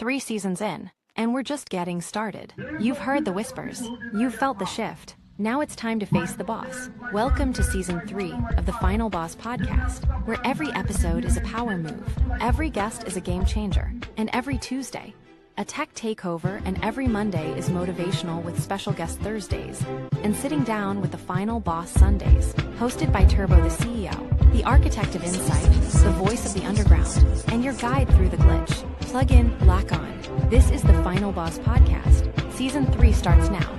3 seasons in, and we're just getting started. You've heard the whispers. You've felt the shift. Now it's time to face the boss. Welcome to Season 3 of the Final Boss podcast, where every episode is a power move, every guest is a game changer, and every Tuesday, a tech takeover, and every Monday is motivational with special guest Thursdays, and sitting down with the Final Boss Sundays, hosted by Turbo the CEO, the architect of insight, the voice of the underground, and your guide through the glitch. Plug in, lock on. This is the Final Boss podcast. Season 3 starts now.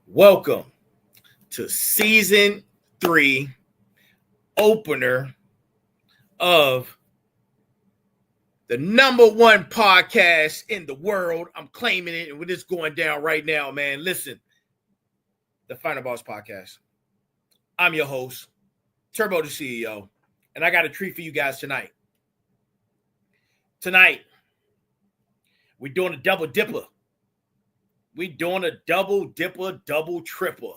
Welcome to Season 3 opener of the #1 podcast in the world. I'm claiming it, and we're just going down right now, man. Listen, the Final Boss podcast. I'm your host, Turbo the CEO, and I got a treat for you guys tonight. Tonight, we're doing a double dipper. We doing a double dipper, double tripper.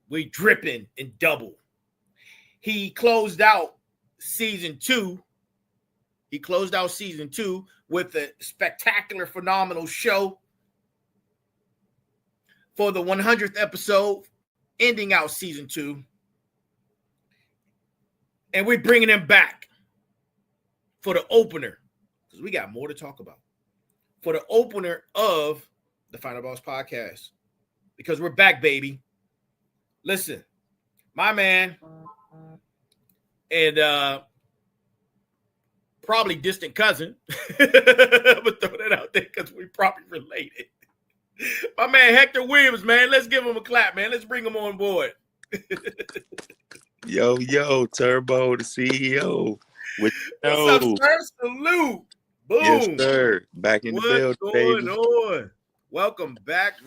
We dripping in double. He closed out season 2. He closed out season 2 with a spectacular, phenomenal show for the 100th episode, ending out season 2. And we're bringing him back for the opener, because we got more to talk about. For the opener of the Final Boss podcast, because we're back, baby. Listen, my man and probably distant cousin, I'm gonna throw that out there because we probably related. My man Hector Williams, man, let's give him a clap, man. Let's bring him on board. Yo, Turbo, the CEO. What's up, sir? Salute. Boom. Yes, sir. Back in the building, going baby. On? Welcome back,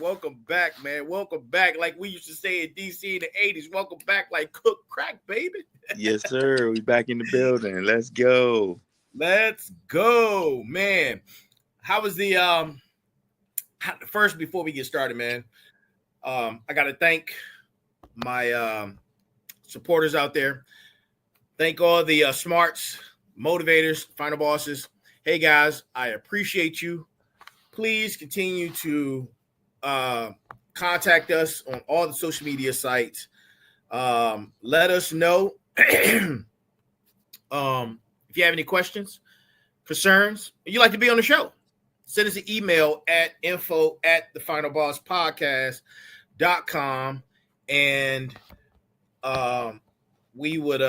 man. Welcome back, like we used to say in DC in the 80s. Welcome back, like cook crack, baby. Yes, sir. We back in the building. Let's go. Let's go, man. How was the first, before we get started, man? I gotta thank my supporters out there. Thank all the smarts, motivators, final bosses. Hey guys, I appreciate you. Please continue to contact us on all the social media sites. Let us know if you have any questions, concerns, and you'd like to be on the show. Send us an email at info@thefinalbosspodcast.com, and we would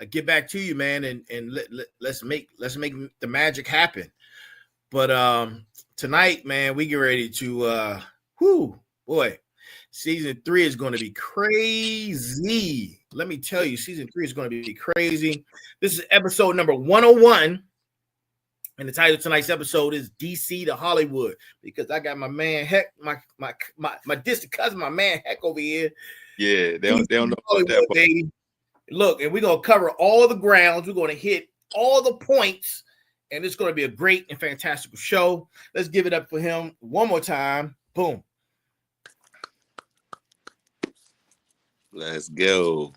get back to you, man, and let's make the magic happen. But tonight, man, we get ready to season 3 is going to be crazy. Let me tell you, season 3 is going to be crazy. This is episode number 101, and the title of tonight's episode is DC to Hollywood, because I got my man Heck, my distant cousin, my man Heck over here. Yeah, they don't know about that, baby. Look, and we're gonna cover all the grounds. We're gonna hit all the points. And it's going to be a great and fantastic show. Let's give it up for him one more time. Boom. Let's go.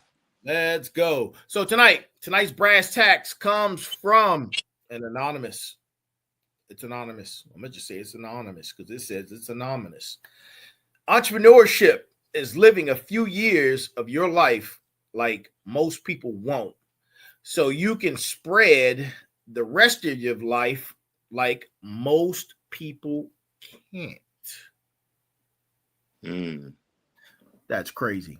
So tonight's brass tacks comes from an anonymous. It's anonymous. I'm going to just say it's anonymous because it says it's anonymous. Entrepreneurship is living a few years of your life like most people won't. So you can spread the rest of your life like most people can't. That's crazy.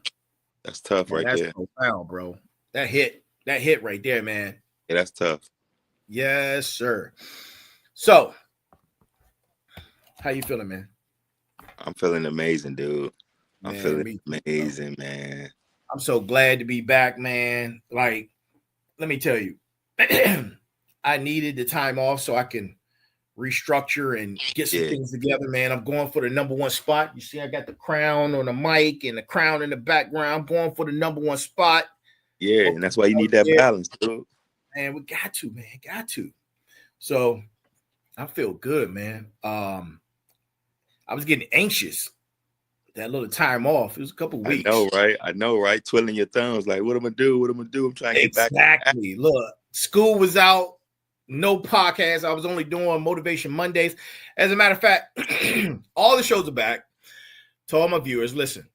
That's tough, right that's there. That's profound, bro. That hit right there, man. Yeah, that's tough. Yes, sir. So, how you feeling, man? I'm feeling amazing, dude. I'm Man, feeling amazing, man. I'm so glad to be back, man. Like, let me tell you, I needed the time off so I can restructure and get some things together, man. I'm going for the number one spot. You see, I got the crown on the mic and the crown in the background. I'm going for the number one spot. Yeah, and that's why you need that balance, dude. Man, we got to, man. Got to. So I feel good, man. I was getting anxious. That little time off. It was a couple weeks. I know, right? Twiddling your thumbs, like, what am I do? I'm trying to get back. Exactly. Look, school was out. No podcast. I was only doing Motivation Mondays. As a matter of fact, all the shows are back. To all my viewers, listen.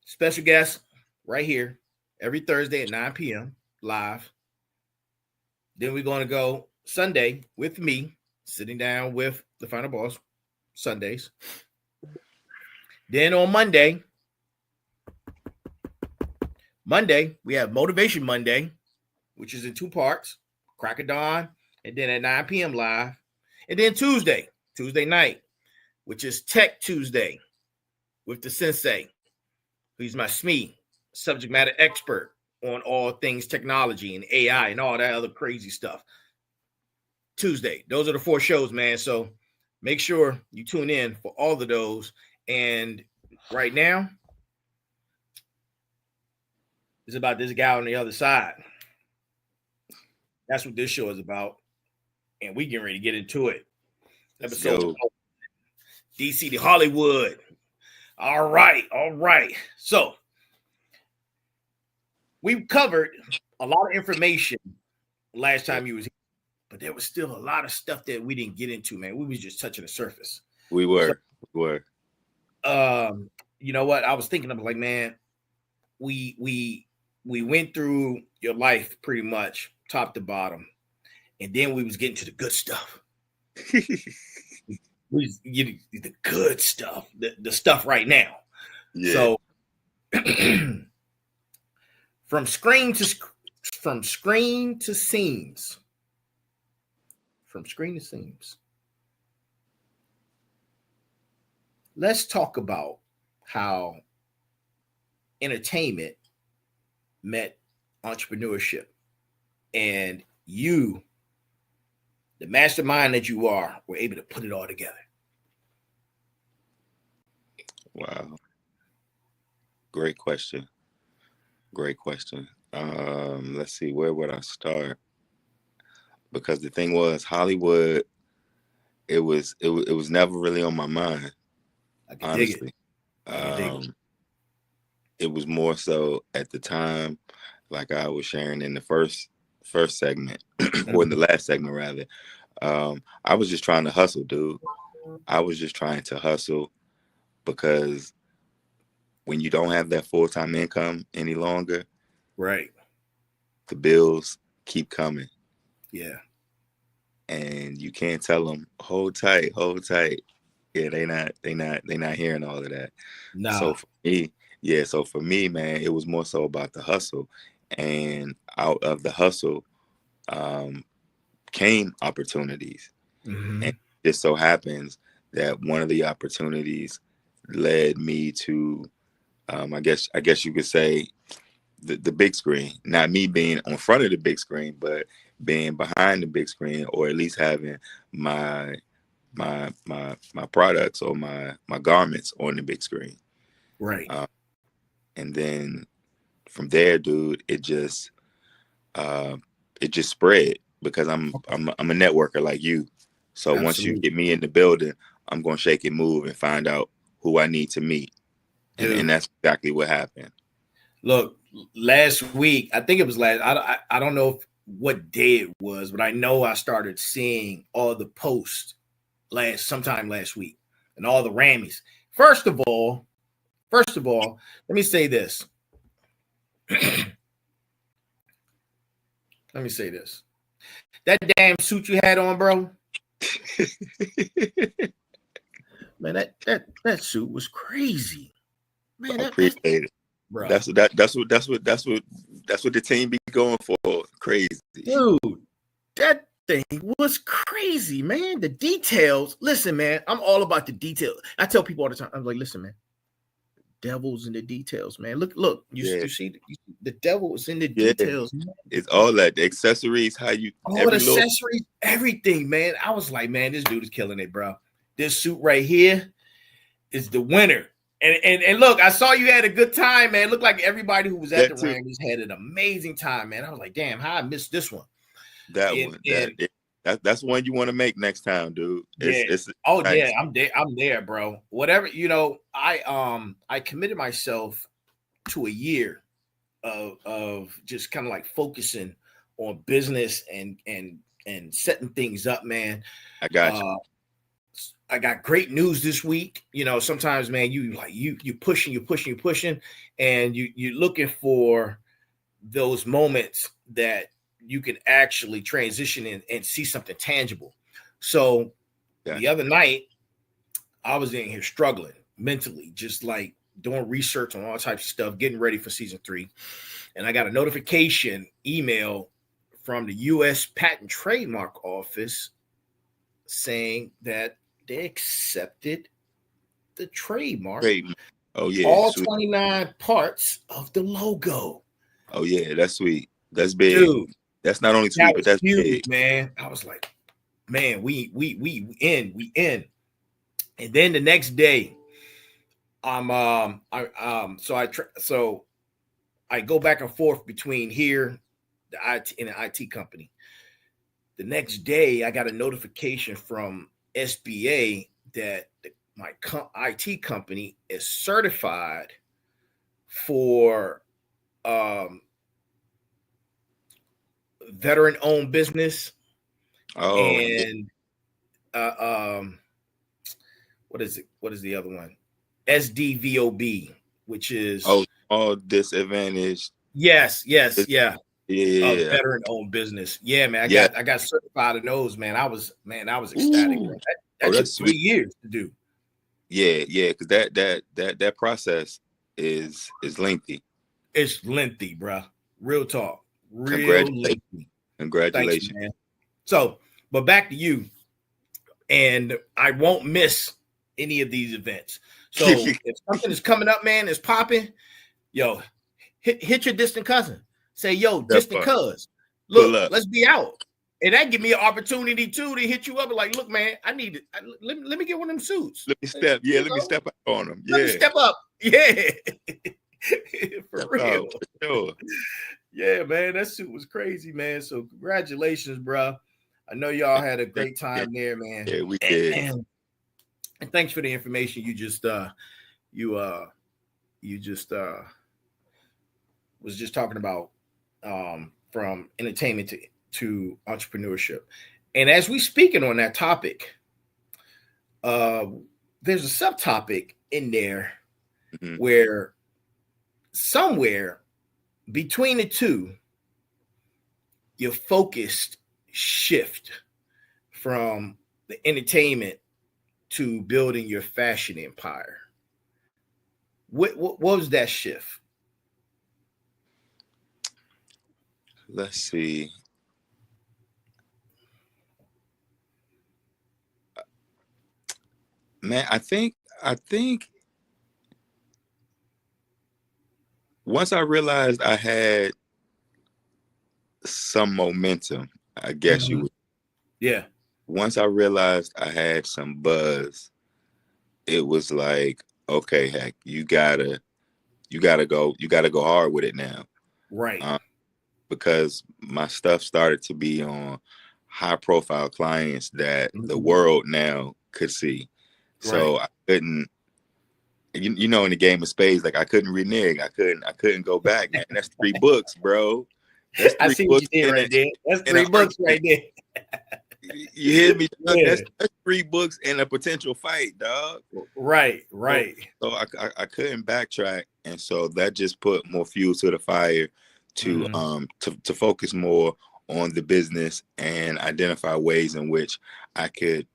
Special guest right here every Thursday at 9 p.m. live. Then we're going to go Sunday with me, sitting down with the Final Boss Sundays. Then on Monday, we have Motivation Monday, which is in 2 parts. Crack of dawn, and then at 9 p.m. live. And then Tuesday night, which is Tech Tuesday with the sensei, who's my SME, subject matter expert on all things technology and AI and all that other crazy stuff. Tuesday. Those are the 4 shows, man. So make sure you tune in for all of those. And right now, it's about this guy on the other side. That's what this show is about. And we getting ready to get into it. Episode DC to Hollywood. All right. So we covered a lot of information last time you was here, but there was still a lot of stuff that we didn't get into, man. We was just touching the surface. We were. You know what? I was thinking of like, man, we went through your life pretty much top to bottom, and then we was getting to the good stuff. We was getting the good stuff, the stuff right now. Yeah. So from screen to seams. Let's talk about how entertainment met entrepreneurship. And you, the mastermind that you are, were able to put it all together. Wow. Great question. Let's see, where would I start? Because the thing was, Hollywood, it was never really on my mind. I can honestly. Dig it. It was more so at the time, like I was sharing in the first segment, or in the last segment rather. I was just trying to hustle, dude. I was just trying to hustle because when you don't have that full-time income any longer, right, the bills keep coming. Yeah. And you can't tell them, hold tight. Yeah, they not hearing all of that. No. So for me, man, it was more so about the hustle. And out of the hustle came opportunities. Mm-hmm. And it so happens that one of the opportunities led me to, I guess you could say, the big screen. Not me being on front of the big screen, but being behind the big screen, or at least having my products or my garments on the big screen. Right. And then from there, dude, it just spread because I'm a networker like you. So Absolutely. Once you get me in the building, I'm going to shake and move and find out who I need to meet. And that's exactly what happened. Look, last week, I think it was I don't know what day it was, but I know I started seeing all the posts sometime last week and all the Rammies. First of all, let me say this. That damn suit you had on, bro. Man, that suit was crazy. Man, I appreciate it, bro. That's what the team be going for. Crazy, dude. That thing was crazy, man. The details. Listen, man, I'm all about the details. I tell people all the time. I'm like, listen, man. devil's in the details, man. Look, you see the devil is in the Yeah. details, man. It's all that, the accessories, how you all the accessories, everything, man. I was like, man, this dude is killing it, bro. This suit right here is the winner. And look, I saw you had a good time, man. Looked like everybody who was at the ring just had an amazing time, man. I was like, damn, how I missed this one. That's one you want to make next time, dude. Nice. Yeah, I'm there, bro. Whatever, I committed myself to a year of just kind of like focusing on business and setting things up, man. I got you. I got great news this week. Sometimes, man, you pushing, and you're looking for those moments that you can actually transition and see something tangible. So the other night, I was in here struggling mentally, just like doing research on all types of stuff, getting ready for season 3. And I got a notification email from the U.S. Patent Trademark Office saying that they accepted the trademark. Oh, yeah. All sweet. 29 parts of the logo. Oh, yeah. That's sweet. That's big. Dude, that's not only sweet, but that's huge, big. Man. I was like, man, we in. And then the next day, so I go back and forth between here, the IT and the IT company. The next day, I got a notification from SBA that my IT company is certified for veteran-owned business. Oh, and what is it? What is the other one? SDVOB, which is disadvantaged. Yes, yeah. Veteran-owned business. Yeah, man. I got certified in those, man. I was ecstatic. That took 3 years to do. Yeah, because that process is lengthy. It's lengthy, bro. Real talk. Lengthy. Congratulations. Thanks, man. So, but back to you. And I won't miss any of these events. So if something is coming up, man, it's popping, yo, hit your distant cousin. Say, yo, distant cuz, look, let's be out. And that give me an opportunity too to hit you up and like, look, man, I need it. Let me get one of them suits. Let me step up on them. Yeah. Let me step up. Yeah. For real. For sure. Yeah, man, that suit was crazy, man. So congratulations, bro. I know y'all had a great time there, man. Yeah, we did. And thanks for the information you just was just talking about from entertainment to entrepreneurship. And as we speaking on that topic, there's a subtopic in there where somewhere between the two, your focused shift from the entertainment to building your fashion empire. What was that shift? Let's see. Man, I think once I realized I had some momentum, I guess you would. Yeah. Once I realized I had some buzz, it was like, okay, heck, you gotta go hard with it now. Right. Because my stuff started to be on high profile clients that the world now could see. So I couldn't, in the game of spades, like I couldn't renege. I couldn't go back, man. That's 3 books, bro. That's 3 I see books what you did right there. That's 3 books right there. You hear me? Yeah. That's 3 books and a potential fight, dog. Right. So I couldn't backtrack, and so that just put more fuel to the fire to focus more on the business and identify ways in which I could,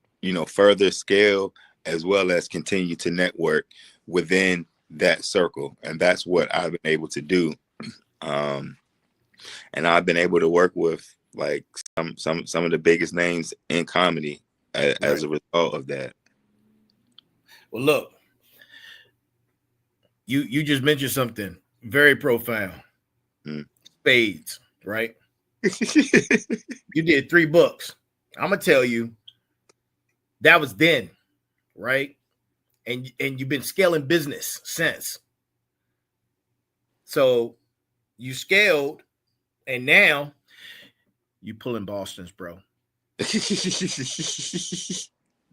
further scale as well as continue to network within that circle, and that's what I've been able to do. And I've been able to work with like some of the biggest names in comedy as a result of that. Well, look, You just mentioned something very profound. Spades, right? You did 3 books. I'm gonna tell you, that was then, right? And you've been scaling business since. So you scaled, and now you pulling Boston's, bro.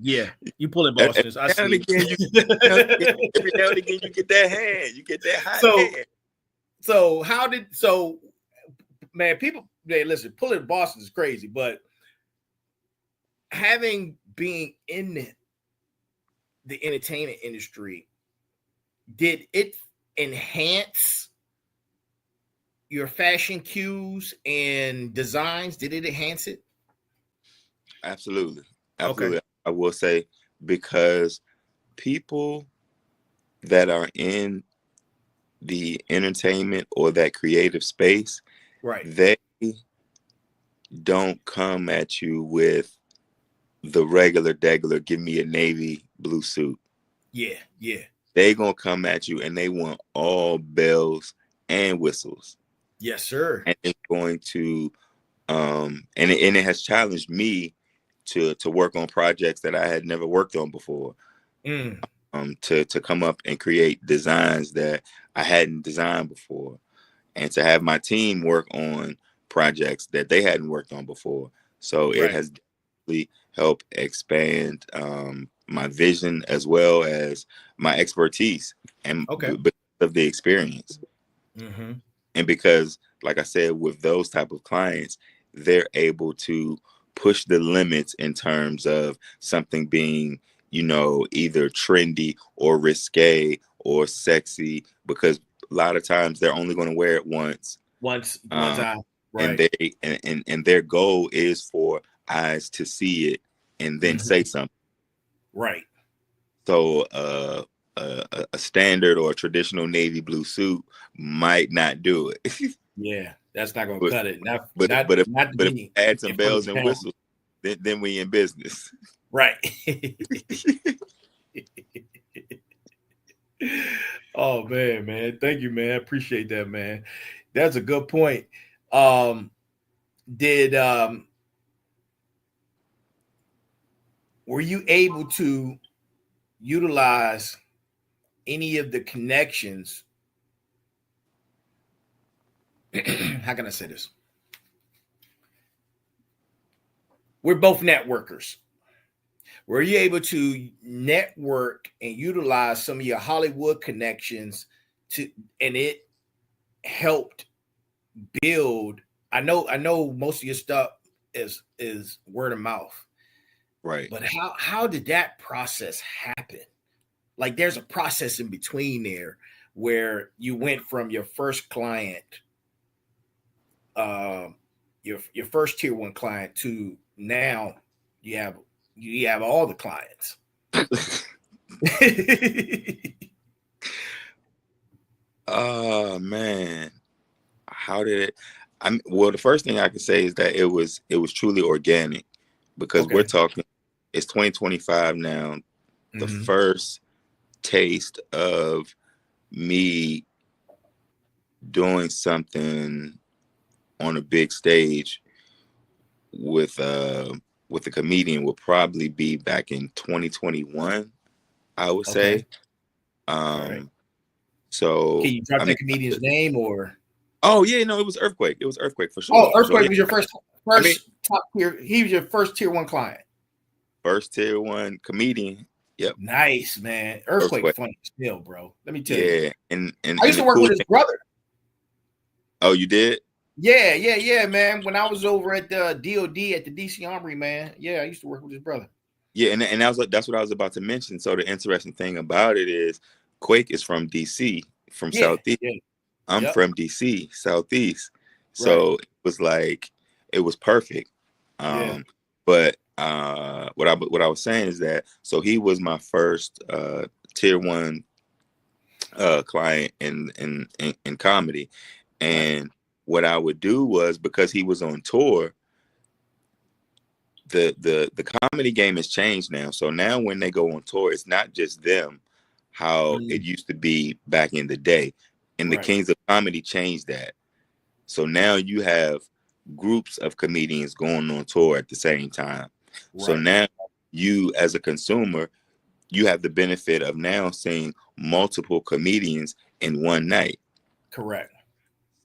Yeah, you pulling Boston's. I see. Every now and again, you get that hand. You get that hot hand. So man, people, listen, pulling Boston is crazy, but having being in the entertainment industry, did it enhance your fashion cues and designs? Did it enhance it? Absolutely. Okay. I will say, because people that are in the entertainment or that creative space, right, they don't come at you with the regular give me a navy blue suit. Yeah. They gonna come at you and they want all bells and whistles. Yes, sir. And it's going to and it has challenged me to work on projects that I had never worked on before. To come up and create designs that I hadn't designed before, and to have my team work on projects that they hadn't worked on before. So it has definitely helped expand my vision as well as my expertise, and because of the experience. And because, like I said, with those type of clients, they're able to push the limits in terms of something being, either trendy or risque or sexy, because a lot of times they're only going to wear it once time, right? And their goal is for eyes to see it and then say something, right? So a standard or a traditional navy blue suit might not do it. Yeah, that's not gonna cut it. But if add some bells and whistles, then we in business. Right. Oh man. Thank you, man. Appreciate that, man. That's a good point. Were you able to utilize any of the connections? How can I say this? We're both networkers. Were you able to network and utilize some of your Hollywood connections and it helped build? I know most of your stuff is word of mouth. Right. But how did that process happen? Like, there's a process in between there where you went from your first client, your first tier 1 client, to now you have all the clients. Oh man, how did it? Well, the first thing I can say is that it was truly organic, because we're talking, it's 2025 now. The first taste of me doing something on a big stage with a comedian will probably be back in 2021, I would say. So can you drop the comedian's name or? Oh yeah, no, it was Earthquake. It was Earthquake for sure. Oh, Earthquake was your first top tier. He was your first tier 1 client. First tier 1 comedian. Yep. Nice, man. Earthquake funny still, bro. Let me tell you. Yeah, and I used to work with his brother. Oh, you did? Yeah, man. When I was over at the DOD at the DC Armory, man. Yeah, I used to work with his brother. Yeah, and that's what I was about to mention. So the interesting thing about it is, Quake is from DC, from Southeast. Yeah. I'm from DC, Southeast. So it was like, it was perfect. But what I was saying is that, so he was my first tier 1 client in comedy, and what I would do was, because he was on tour, the comedy game has changed now. So now when they go on tour, it's not just them. how it used to be back in the day. And the Kings of Comedy changed that. So now you have groups of comedians going on tour at the same time. So now you, as a consumer, you have the benefit of now seeing multiple comedians in one night. Correct.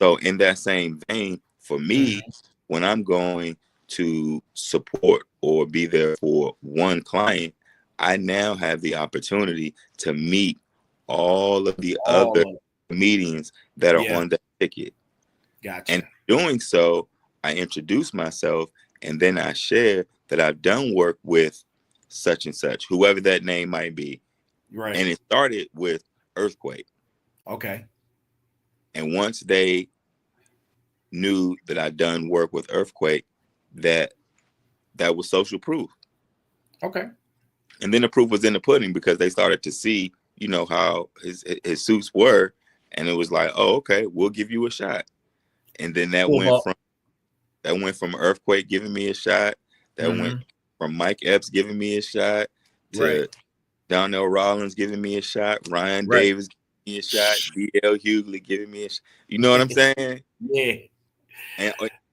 So in that same vein, for me, when I'm going to support or be there for one client, I now have the opportunity to meet all of the other comedians that are on that ticket. Gotcha. And doing so, I introduce myself, and then I share that I've done work with such and such, whoever that name might be. Right. And it started with Earthquake. Okay. And once they knew that I'd done work with Earthquake, that was social proof. Okay. And then the proof was in the pudding, because they started to see, you know, how his suits were, and it was like, oh, okay, we'll give you a shot. And then that went from Earthquake giving me a shot, that went from Mike Epps giving me a shot, to Donnell Rawlings giving me a shot, Ryan Davis giving me a shot, D.L. Hughley giving me a shot. You know what I'm saying? Yeah.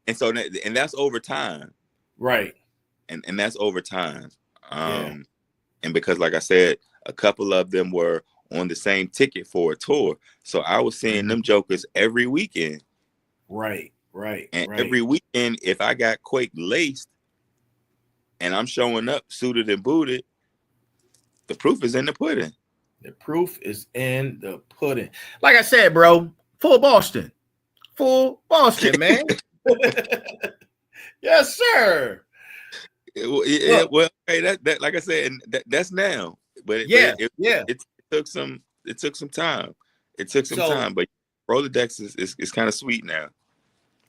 And so that's over time. Right. And that's over time. And because, like I said, a couple of them were on the same ticket for a tour. So I was seeing them jokers every weekend. Right. And every weekend, if I got Quake laced and I'm showing up suited and booted, the proof is in the pudding. The proof is in the pudding. Like I said, bro, full Boston, man. Yes, sir. Well, hey, that like I said, that's now. But it took some time. It took some time, but Rolodex is kind of sweet now.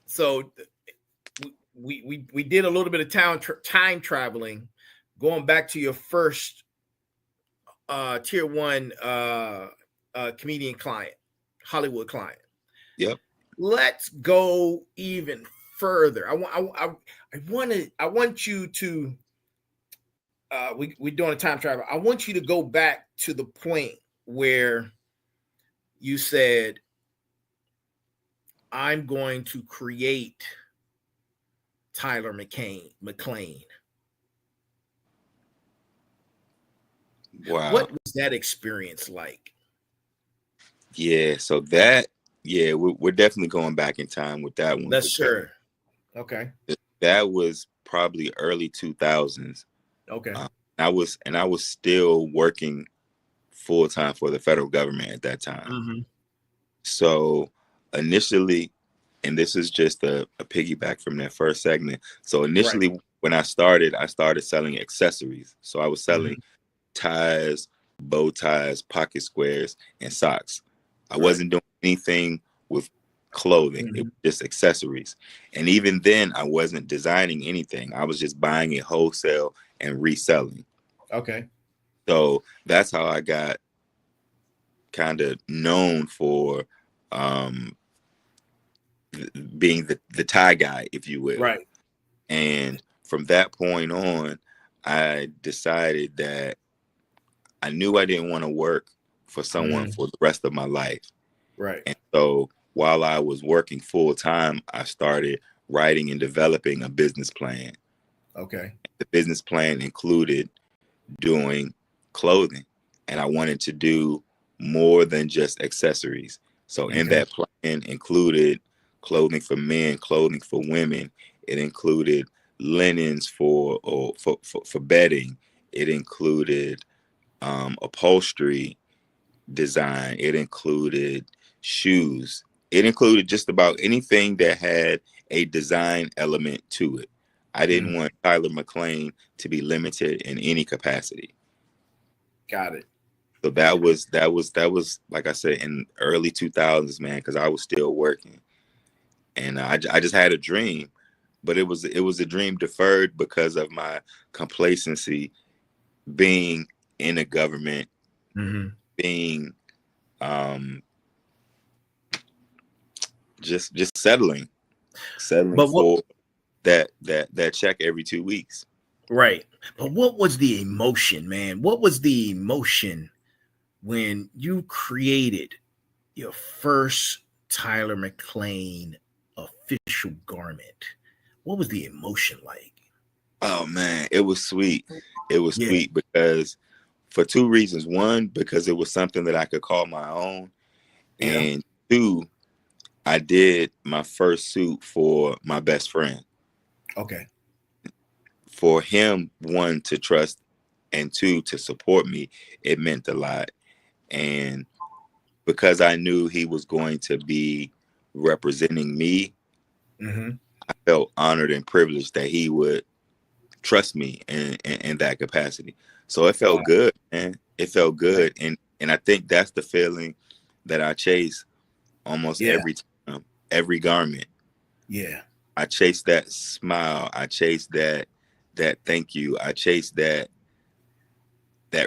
So we did a little bit of time traveling, going back to your first tier 1 comedian client, Hollywood client. Yep. Let's go even further. I want you to we're doing a time travel. I want you to go back to the point where you said, I'm going to create Tyler McLane. Wow. What was that experience like? Yeah, so we're definitely going back in time with that one. That's sure. Okay. That was probably early 2000s. Okay. I was still working full time for the federal government at that time. So initially, and this is just a piggyback from that first segment. So initially, when I started selling accessories. So I was selling ties, bow ties, pocket squares, and socks. I wasn't doing anything with clothing. It was just accessories. And even then, I wasn't designing anything. I was just buying it wholesale and reselling. Okay. So that's how I got kind of known for being the tie guy, if you will. Right. And from that point on, I decided that I knew I didn't want to work for someone for the rest of my life. Right. And so while I was working full time, I started writing and developing a business plan. Okay. The business plan included doing clothing, and I wanted to do more than just accessories. So in that plan included clothing for men, clothing for women. It included linens for bedding. It included upholstery design. It included shoes. It included just about anything that had a design element to it. I didn't want Tyler McLane to be limited in any capacity. Got it. So that was like I said, in early 2000s, man, because I was still working, and I just had a dream, but it was a dream deferred because of my complacency, being in the government, being just settling for that check every 2 weeks. Right. But what was the emotion, man? What was the emotion when you created your first Tyler McLane official garment, what was the emotion like? Oh man, it was sweet. It was Yeah. sweet because for two reasons. One, because it was something that I could call my own. Yeah. And two, I did my first suit for my best friend. Okay. For him, one, to trust, and two, to support me, it meant a lot. And because I knew he was going to be representing me, I felt honored and privileged that he would trust me in that capacity. So it felt good, man. It felt good. And I think that's the feeling that I chase almost every time, every garment. Yeah. I chase that smile. I chase that thank you. I chase that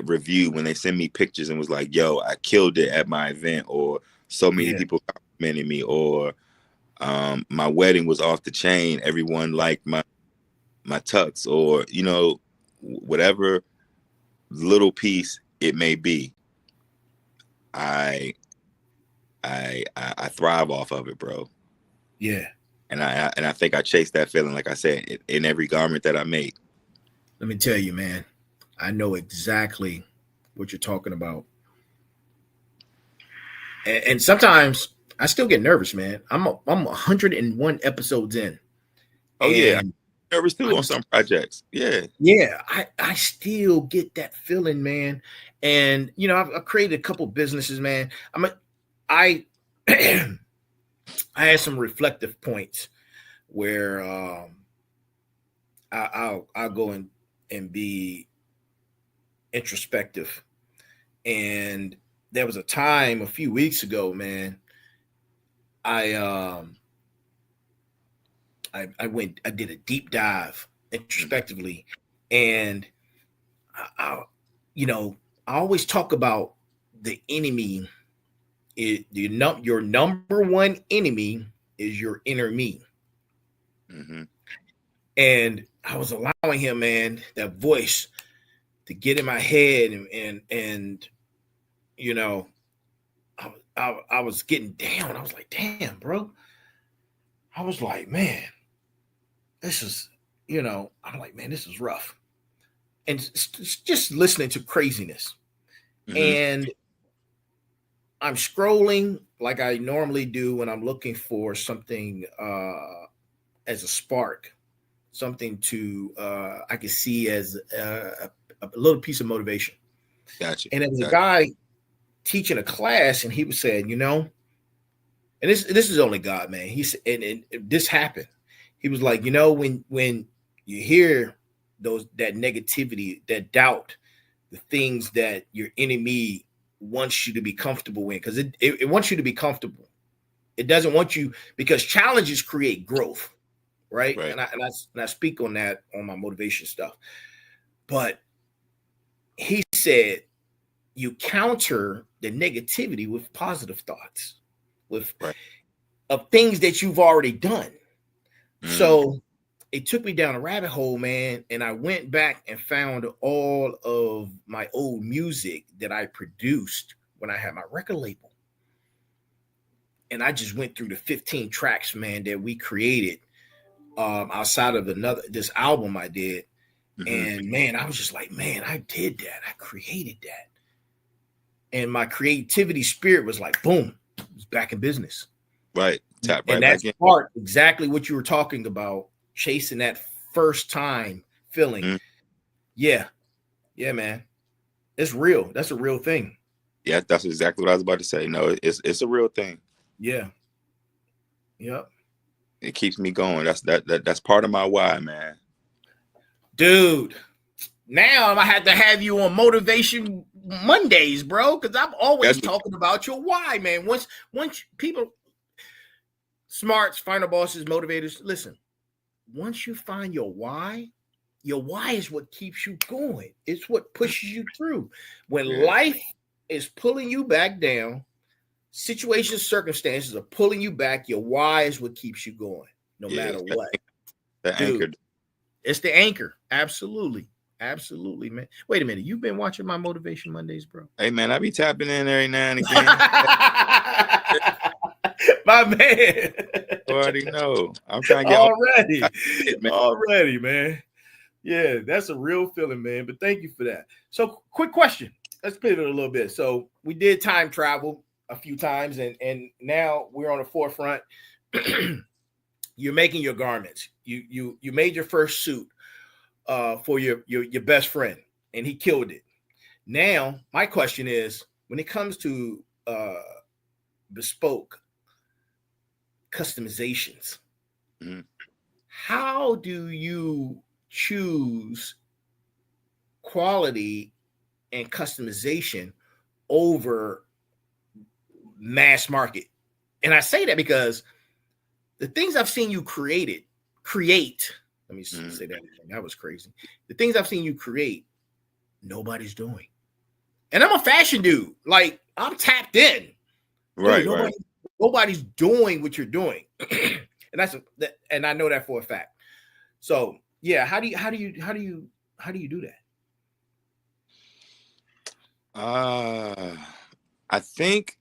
review when they send me pictures and was like, yo, I killed it at my event, or so many people complimented me, or my wedding was off the chain. Everyone liked my tux, or, you know, whatever little piece it may be. I thrive off of it, bro. Yeah. And I think I chase that feeling, like I said, in every garment that I make. Let me tell you, man, I know exactly what you're talking about. And sometimes I still get nervous, man. I'm 101 episodes in. Oh, yeah. I'm nervous too on some projects. Yeah. Yeah. I still get that feeling, man. And, you know, I've created a couple businesses, man. I had some reflective points where I'll go and be introspective. And there was a time a few weeks ago, man, I did a deep dive introspectively, and I always talk about the enemy. Your number one enemy is your inner me. And I was allowing him, man, that voice to get in my head, and you know, I was getting down. I was like, damn, bro. I was like, man, this is, I'm like, man, this is rough. And just listening to craziness. And I'm scrolling like I normally do when I'm looking for something as a spark, something to I can see as a little piece of motivation. Gotcha. And there was a guy teaching a class, and he was saying, and this is only God, man. He said, and this happened. He was like, when you hear that negativity, that doubt, the things that your enemy wants you to be comfortable in, because it wants you to be comfortable. It doesn't want you, because challenges create growth, right? And I speak on that on my motivation stuff. But he said, you counter the negativity with positive thoughts, with of things that you've already done. So it took me down a rabbit hole, man. And I went back and found all of my old music that I produced when I had my record label. And I just went through the 15 tracks, man, that we created outside of this album I did. And man, I was just like, man, I did that. I created that. And my creativity spirit was like, boom, it was back in business. Right. Tap right and that's back in. part exactly what you were talking about, chasing that first time feeling. Yeah, man. It's real. That's a real thing. Yeah, that's exactly what I was about to say. No, it's a real thing. Yeah. Yep. It keeps me going. That's part of my why, man. Dude, now I have to have you on Motivation Mondays, bro, because I'm always talking about your why, man. Once people, smarts, final bosses, motivators, listen, once you find your why is what keeps you going. It's what pushes you through. When life is pulling you back down, situations, circumstances are pulling you back, your why is what keeps you going, no matter what. The anchor. It's the anchor. Absolutely. Absolutely, man. Wait a minute. You've been watching my Motivation Mondays, bro? Hey, man, I be tapping in every now and again. My man. You already know. I'm trying to get already, man. Yeah, that's a real feeling, man. But thank you for that. So, quick question. Let's pivot a little bit. So, we did time travel a few times, and now we're on the forefront. You're making your garments. You made your first suit for your best friend, and he killed it. Now, my question is, when it comes to bespoke customizations, how do you choose quality and customization over mass market? And I say that because the things I've seen you create, let me say that again. That was crazy. The things I've seen you create, nobody's doing. And I'm a fashion dude. Like, I'm tapped in. Right, nobody's doing what you're doing. And I know that for a fact. So yeah, how do you do that? I think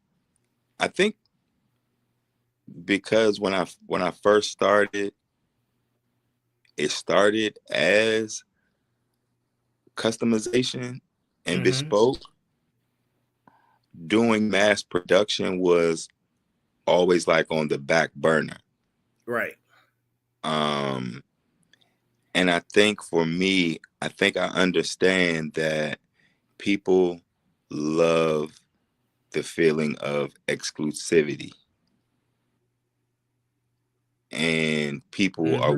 because when I first started, it started as customization and bespoke. Doing mass production was always like on the back burner. Right. And I think for me, I understand that people love the feeling of exclusivity. And people are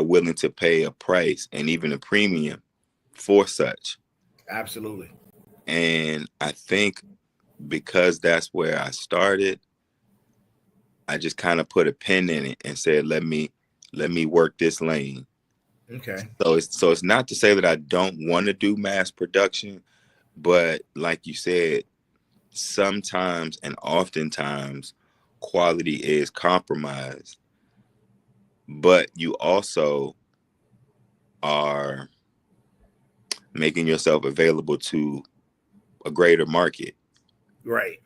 willing to pay a price and even a premium for such. Absolutely. And I think because that's where I started, I just kind of put a pin in it and said, let me work this lane. Okay. So it's not to say that I don't want to do mass production, but like you said, sometimes and oftentimes quality is compromised. But you also are making yourself available to a greater market. Right.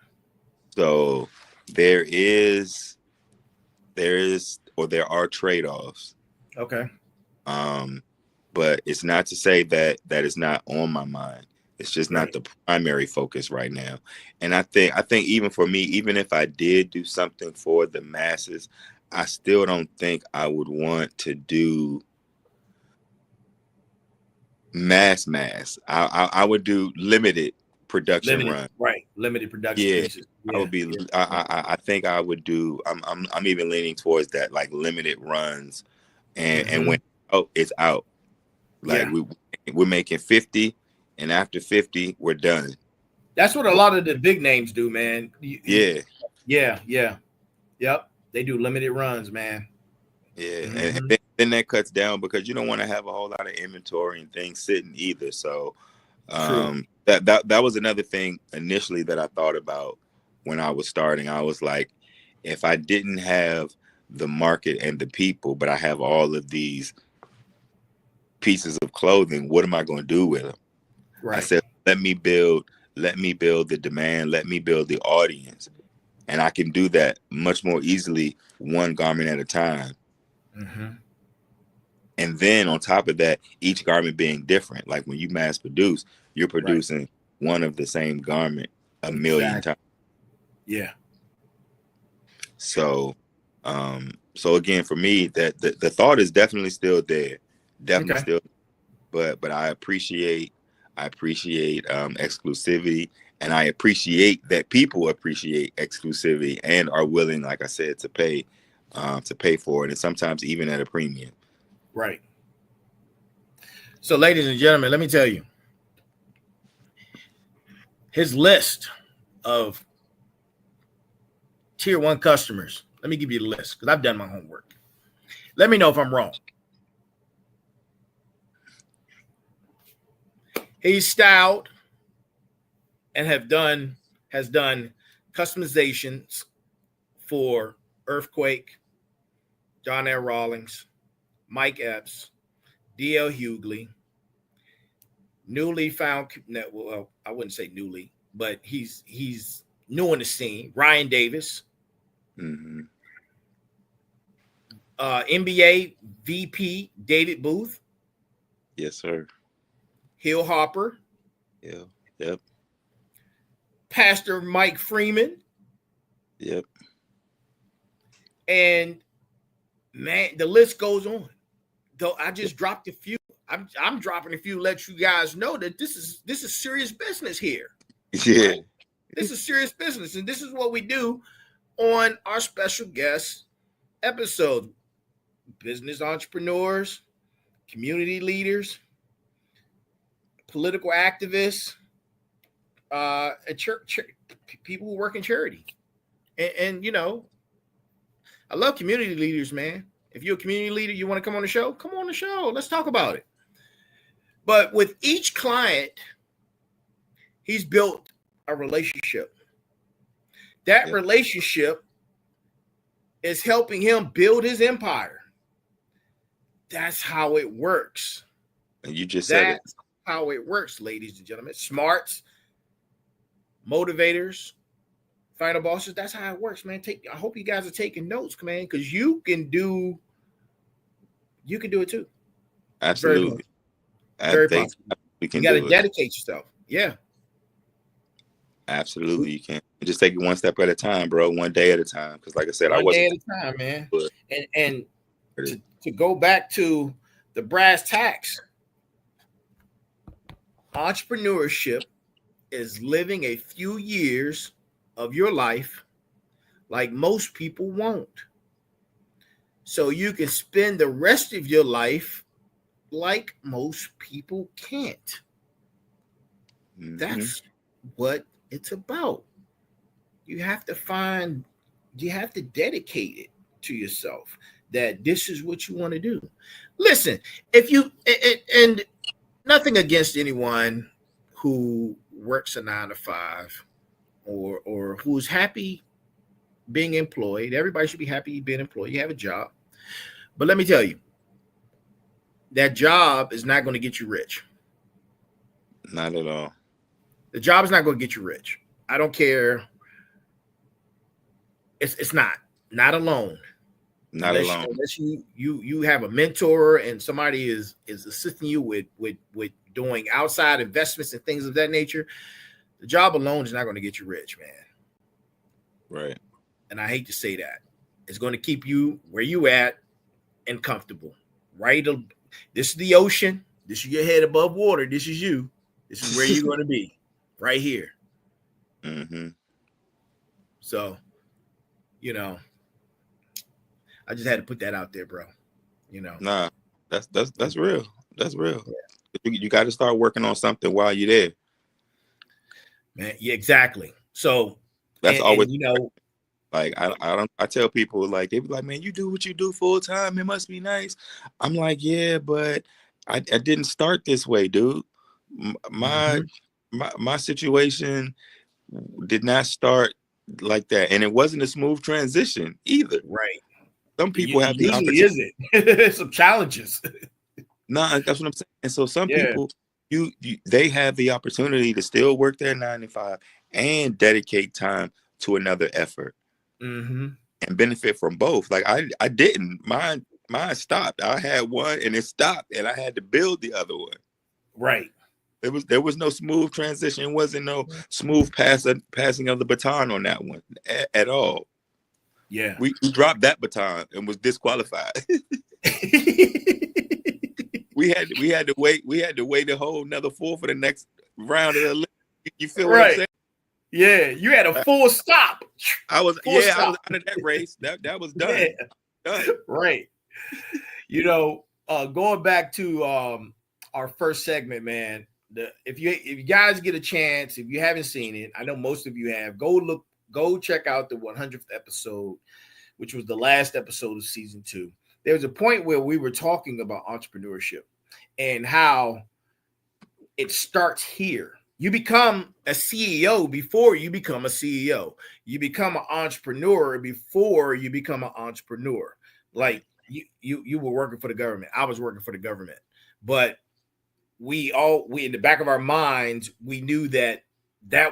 So there are trade-offs. Okay. But it's not to say that is not on my mind. It's just not the primary focus right now. And I think even for me, even if I did do something for the masses, I still don't think I would want to do mass. I would do limited production run. Right. Limited production pieces. Yeah. I would be I think I would do I'm even leaning towards that, like limited runs, and when it's out. Like we're making 50, and after 50 we're done. That's what a lot of the big names do, man. Yep. They do limited runs, man. Yeah. And then that cuts down because you don't want to have a whole lot of inventory and things sitting either. So that was another thing initially that I thought about when I was starting. I was like, if I didn't have the market and the people, but I have all of these pieces of clothing, what am I going to do with them? Right. I said, let me build the demand, let me build the audience. And I can do that much more easily, one garment at a time. And then on top of that, each garment being different. Like when you mass produce, you're producing one of the same garment a million times. Yeah. So again, for me, that the thought is definitely still there. Still, but I appreciate exclusivity, and I appreciate that people appreciate exclusivity and are willing, like I said, to pay for it, and sometimes even at a premium. Right. So, ladies and gentlemen, let me tell you, his list of tier 1 customers. Let me give you the list because I've done my homework. Let me know if I'm wrong. He's styled and has done customizations for Earthquake, Donnell Rawlings, Mike Epps, D.L. Hughley, newly found. Well, I wouldn't say newly, but he's new in the scene. Ryan Davis, NBA VP David Booth. Yes, sir. Hill Harper. Yeah. Yep. Pastor Mike Freeman. Yep. And man, the list goes on. Though I just dropped a few. I'm dropping a few. Let you guys know that this is serious business here. Yeah. Right? This is serious business, and this is what we do on our special guest episode. Business entrepreneurs, community leaders, political activists, people who work in charity. And you know, I love community leaders, man. If you're a community leader, you want to come on the show, come on the show. Let's talk about it. But with each client, he's built a relationship. That relationship is helping him build his empire. That's how it works. And you just said That's how it works, ladies and gentlemen. Smarts, motivators, final bosses. That's how it works, man. I hope you guys are taking notes, man, because you can do it too. Absolutely. Very possible. We can you got to do dedicate yourself. Yeah. Absolutely, you can. Just take it one step at a time, bro. One day at a time. Because, like I said, one day at a time, man. And to go back to the brass tacks, entrepreneurship is living a few years of your life like most people won't. So you can spend the rest of your life like most people can't. Mm-hmm. That's what it's about. You have to dedicate it to yourself that this is what you want to do. Listen, if you, and nothing against anyone who works a 9-to-5 or who's happy being employed. Everybody should be happy being employed. You have a job. But let me tell you, that job is not going to get you rich. Not at all. The job is not going to get you rich. I don't care. It's not alone. Unless you have a mentor and somebody is assisting you with doing outside investments and things of that nature. The job alone is not going to get you rich, man. Right. And I hate to say that. It's going to keep you where you at and comfortable. Right? This is the ocean. This is your head above water. This is you. This is where you're going to be. Right here. Mm-hmm. So, I just had to put that out there, bro. Nah, that's real. That's real. Yeah. You got to start working on something while you're there. Man, yeah, exactly. So that's always, like I tell people, like, they be like, man, you do what you do full time. It must be nice. I'm like, yeah, but I didn't start this way, dude. My situation did not start like that, and it wasn't a smooth transition either. Right. Some people have the opportunity. Is it? Some challenges. Nah, that's what I'm saying. And so some people, they have the opportunity to still work their 9-to-5 and dedicate time to another effort and benefit from both. Like I didn't. Mine stopped. I had one and it stopped, and I had to build the other one. Right. There was no smooth transition. It wasn't no smooth passing of the baton on that one at all. Yeah, we dropped that baton and was disqualified. we had to wait a whole another 4 for the next round of the league. You feel what I'm saying? Yeah, you had a full stop. I was out of that race. That was done. Yeah. Done. Right. Going back to our first segment, man. If you guys get a chance, if you haven't seen it, I know most of you have. Go check out the 100th episode, which was the last episode of season 2. There was a point where we were talking about entrepreneurship and how it starts here. You become a CEO before you become a CEO. You become an entrepreneur before you become an entrepreneur. Like you were working for the government. I was working for the government. But we in the back of our minds, we knew that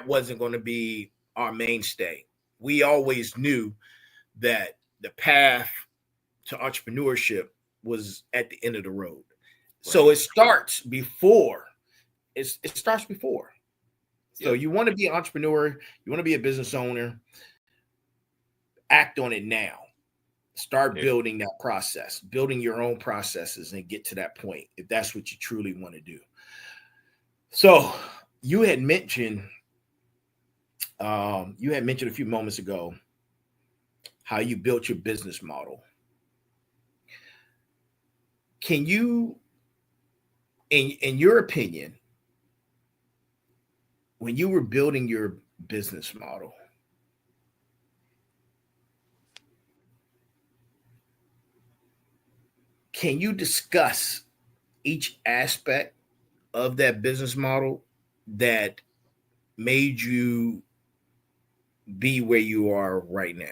wasn't going to be our mainstay. We always knew that the path to entrepreneurship was at the end of the road. Right. So it starts before. It starts before. So you want to be an entrepreneur, you want to be a business owner, act on it now. Start building that process, building your own processes, and get to that point if that's what you truly want to do. So you had mentioned a few moments ago how you built your business model. Can you, in your opinion, when you were building your business model, can you discuss each aspect of that business model that made you be where you are right now?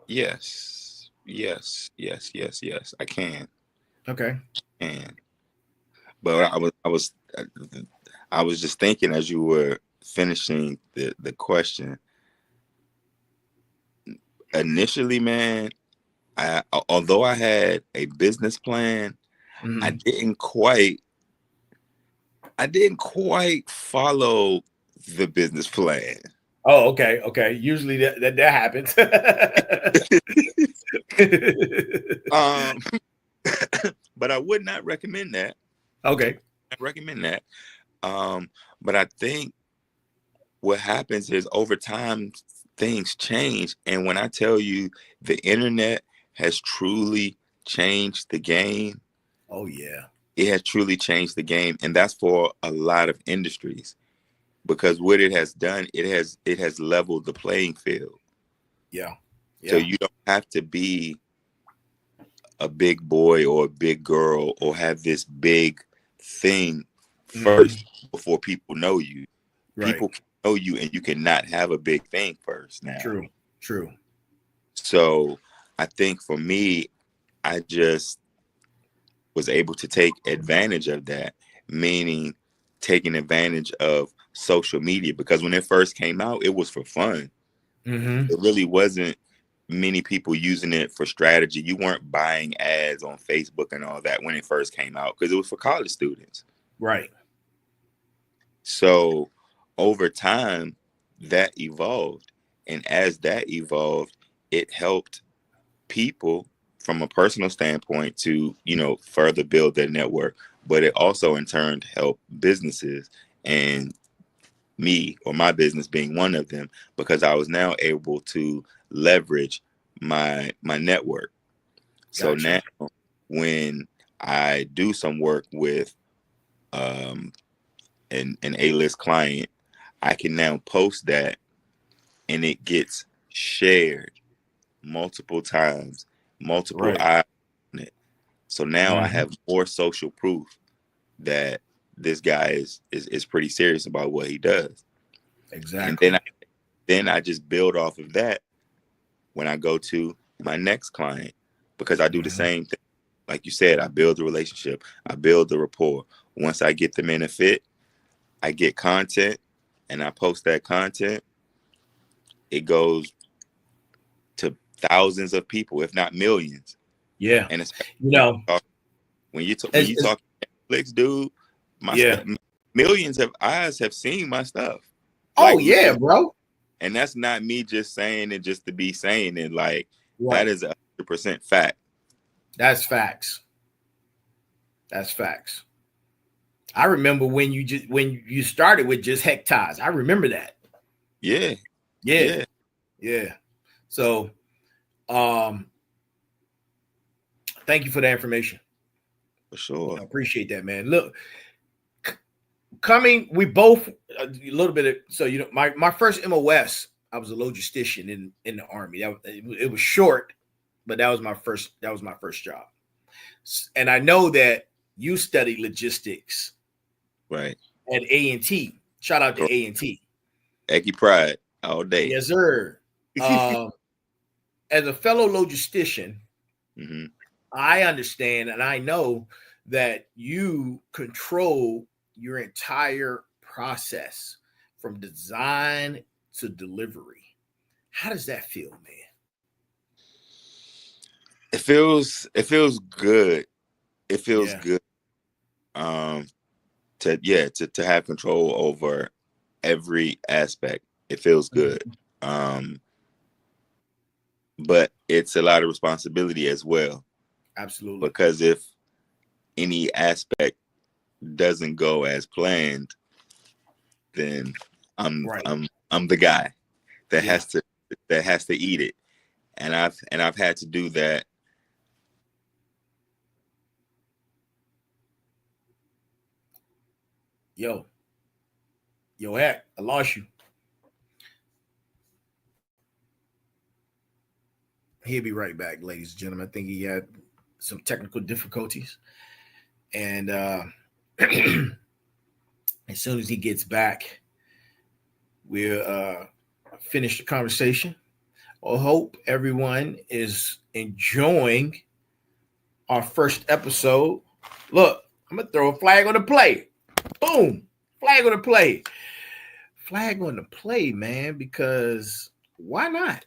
Yes. I can. Okay. But I was just thinking as you were finishing the question. Initially, man, although I had a business plan, I didn't quite follow the business plan. Oh, okay. Usually that happens. But I would not recommend that. Okay. I recommend that. But I think what happens is over time things change. And when I tell you the internet has truly changed the game. Oh yeah. It has truly changed the game. And that's for a lot of industries. Because what it has done, it has leveled the playing field. Yeah. So you don't have to be a big boy or a big girl or have this big thing first before people know you. Right. People can know you and you cannot have a big thing first now. True. So I think for me, I just was able to take advantage of that, meaning taking advantage of social media, because when it first came out, it was for fun. It really wasn't many people using it for strategy. You weren't buying ads on Facebook and all that when it first came out because it was for college students. Right. So over time, that evolved. And as that evolved, it helped people from a personal standpoint to, further build their network. But it also in turn helped businesses, and me or my business being one of them, because I was now able to leverage my network. Gotcha. So now when I do some work with an A-list client, I can now post that and it gets shared multiple times, multiple eyes on it. So now I have more social proof that this guy is pretty serious about what he does. Exactly. And then I just build off of that when I go to my next client, because I do the same thing. Like you said, I build the relationship, I build the rapport. Once I get them in a fit, I get content and I post that content. It goes to thousands of people, if not millions. Yeah. And it's, when you talk Netflix, dude, millions of eyes have seen my stuff. Oh, like, yeah, bro. And that's not me just saying it just to be saying it. Like, that is 100% fact. That's facts. That's facts. I remember when you started with just Hectors. I remember that. Yeah. So, thank you for that information. For sure. I appreciate that, man. Look, we both a little bit of, so my first MOS, I was a logistician in the Army. It was short, but that was my first job. And I know that you studied logistics, right, at A&T. Shout out to A&T. Eggy Pride all day. Yes, sir. As a fellow logistician, Mm-hmm. I understand and I know that you control your entire process from design to delivery. How does that feel, man? It feels good. It feels Yeah. good. To have control over every aspect. It feels good. But it's a lot of responsibility as well. Absolutely. Because if any aspect doesn't go as planned, then I'm the guy that has to eat it. And I've had to do that. Yo, Heck, I lost you. He'll be right back, ladies and gentlemen. I think he had some technical difficulties. And as soon as he gets back, we'll finish the conversation. I hope everyone is enjoying our first episode. Look, I'm going to throw a flag on the play. Boom. Flag on the play. Flag on the play, man, because why not?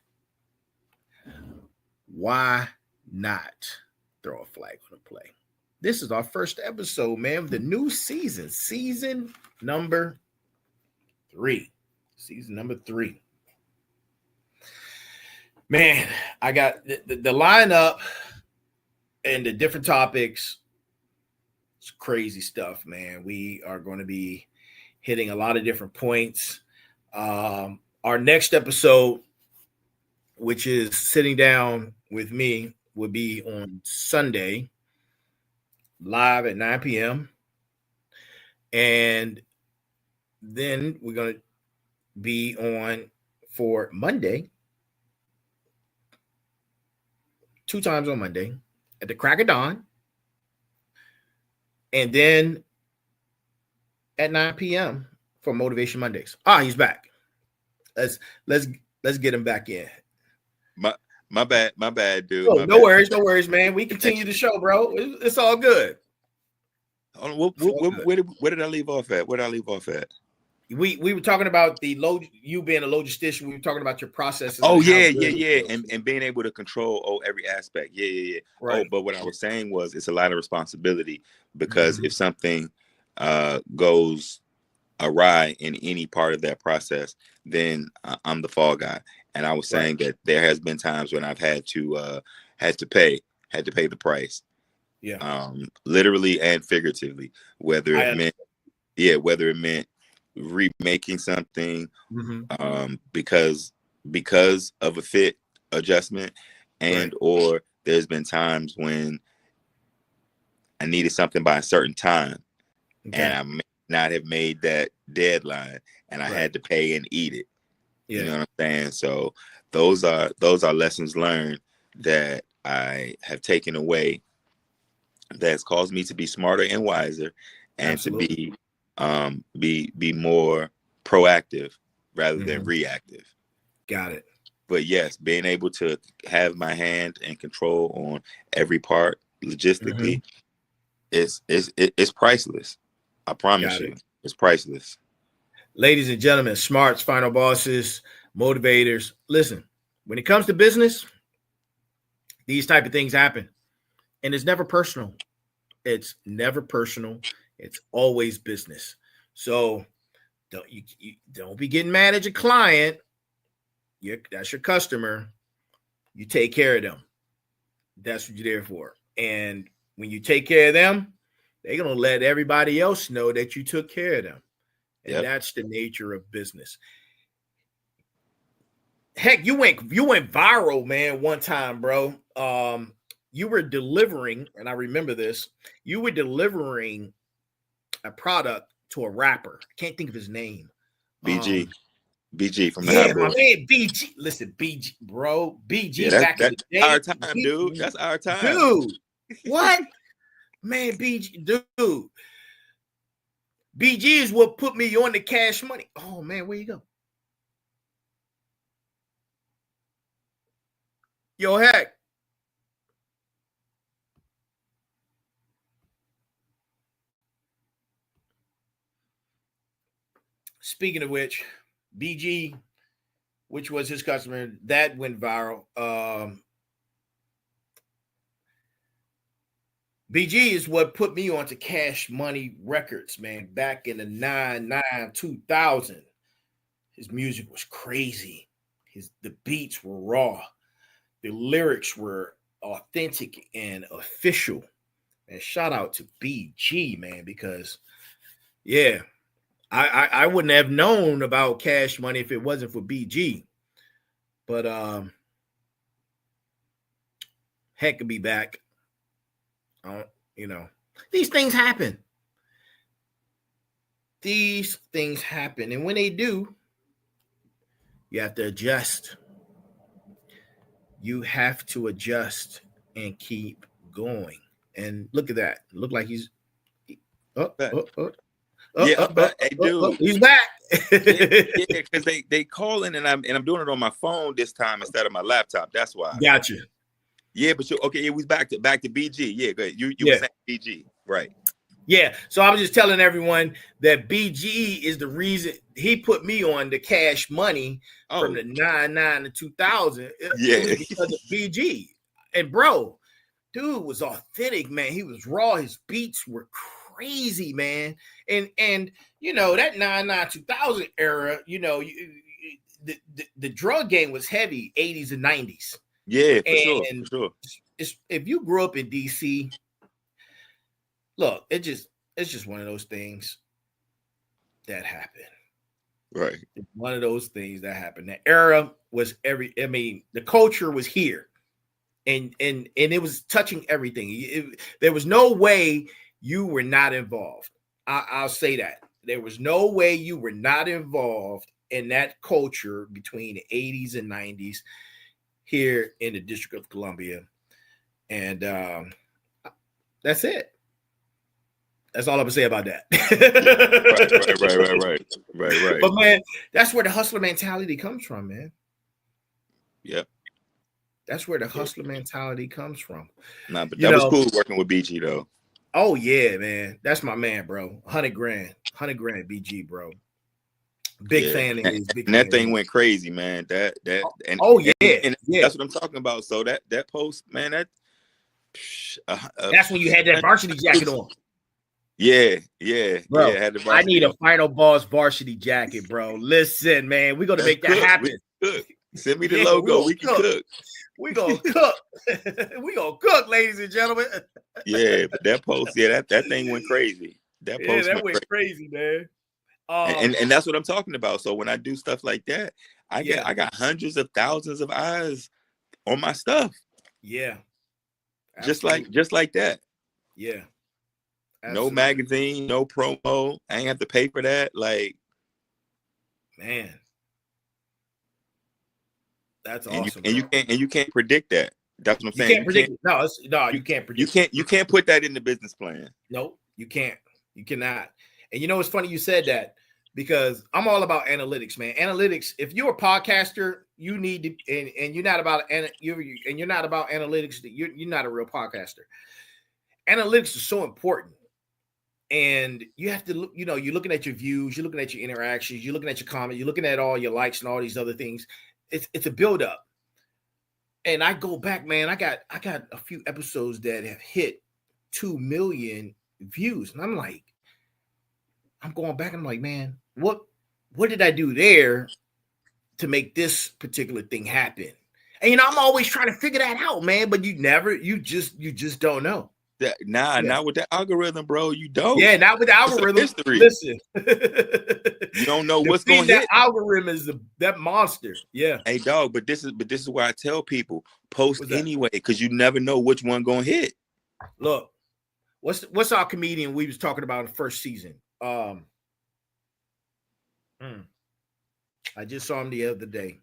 Why not throw a flag on the play? This is our first episode, man, of the new season. Season number 3. Season number 3. Man, I got the lineup and the different topics. It's crazy stuff, man. We are going to be hitting a lot of different points. Our next episode, which is sitting down with me, will be on Sunday, live at 9 p.m. And then we're going to be on for Monday, 2 times on Monday at the crack of dawn. And then at 9 p.m. for Motivation Mondays. He's back. Let's get him back in. My bad, dude. Oh, no worries, man. We continue the show, bro. It's all good. Where did I leave off at? We were talking about you being a logistician. We were talking about your processes. Oh, yeah. And being able to control every aspect. Yeah. Right. But what I was saying was it's a lot of responsibility because if something goes awry in any part of that process, then I'm the fall guy. And I was saying that there has been times when I've had to pay the price. Yeah. Literally and figuratively, whether it meant remaking something because of a fit adjustment, and or there's been times when I needed something by a certain time and I may not have made that deadline and I had to pay and eat it. You know what I'm saying? So those are lessons learned that I have taken away that's caused me to be smarter and wiser and to be more proactive rather than reactive. Got it. But yes, being able to have my hand and control on every part logistically is priceless. I promise you, it's priceless. Ladies and gentlemen, smarts, final bosses, motivators, listen, when it comes to business, these type of things happen. And it's never personal. It's never personal. It's always business. So don't be getting mad at your client. That's your customer. You take care of them. That's what you're there for. And when you take care of them, they're going to let everybody else know that you took care of them. And that's the nature of business. Heck, you went viral, man, one time, bro. You were delivering, and I remember this, you were delivering a product to a rapper. I can't think of his name. BG from the Hot Boys. My man BG. Listen, BG, bro. BG back in the day. Our time, dude. That's our time. Dude. What? Man, BG, dude. BG is what put me on the Cash Money. Oh, man, where you go? Yo, Heck. speaking of which, BG, which was his customer, that went viral. BG is what put me onto Cash Money Records, man, back in the 2000. His music was crazy. The beats were raw. The lyrics were authentic and official. And shout out to BG, man, because yeah, I wouldn't have known about Cash Money if it wasn't for BG. But Heck could be back. These things happen. These things happen. And when they do, you have to adjust. You have to adjust and keep going. And look at that. Look like he's Hey, dude. He's back. Yeah, because they calling and I'm doing it on my phone this time instead of my laptop. That's why. Gotcha. Yeah, but it was back to BG. Yeah, good. You were saying BG, right? Yeah. So I was just telling everyone that BG is the reason he put me on the Cash Money from the 99 to 2000. Yeah, it was because of BG. And bro, dude was authentic, man. He was raw. His beats were crazy, man. And that 99 2000 era, the drug game was heavy, 80s and 90s. Yeah, for sure. If you grew up in DC, look, it's just one of those things that happen. Right. It's one of those things that happened. The era was the culture was here. And it was touching everything. There was no way you were not involved. I'll say that. There was no way you were not involved in that culture between the 80s and 90s here in the District of Columbia. And that's it. That's all I'm gonna say about that. Right. But man, that's where the hustler mentality comes from, man. Yep. That's where the hustler mentality comes from. Nah, but that was cool working with BG though. Oh yeah, man. That's my man, bro. $100,000 BG, bro. Big fan of his. And that thing went crazy, man. That's what I'm talking about. So that post, man, that's when you had that varsity jacket on. Yeah, bro. Yeah, I need a Final Boss varsity jacket, bro. Listen, man, we're gonna make that happen. Send me the logo. We can cook. We're gonna cook. We're gonna cook, ladies and gentlemen. Yeah, but that post, that thing went crazy. That went crazy, man. And that's what I'm talking about. So when I do stuff like that, I got hundreds of thousands of eyes on my stuff. Yeah. Absolutely. Just like that. Yeah. Absolutely. No magazine, no promo. I ain't have to pay for that. Like, man. That's awesome. And you can't predict that. That's what I'm saying. You can't predict. You can't put that in the business plan. No, you can't. You cannot. And it's funny you said that because I'm all about analytics, man. Analytics. If you're a podcaster, you need to, and you're not about you're not about analytics. You're not a real podcaster. Analytics is so important, and you have to look. You're looking at your views, you're looking at your interactions, you're looking at your comments, you're looking at all your likes and all these other things. It's a buildup. And I go back, man. I got a few episodes that have hit 2 million views, and I'm going back. I'm like, man, what did I do there to make this particular thing happen? And I'm always trying to figure that out, man. But you just don't know. Not with the algorithm, bro. You don't. Yeah, not with the algorithm. Listen, you don't know what's going to hit. That algorithm is that monster. Yeah. Hey, dog. But this is why I tell people post anyway, because you never know which one going to hit. Look, what's our comedian we was talking about in the first season? I just saw him the other day.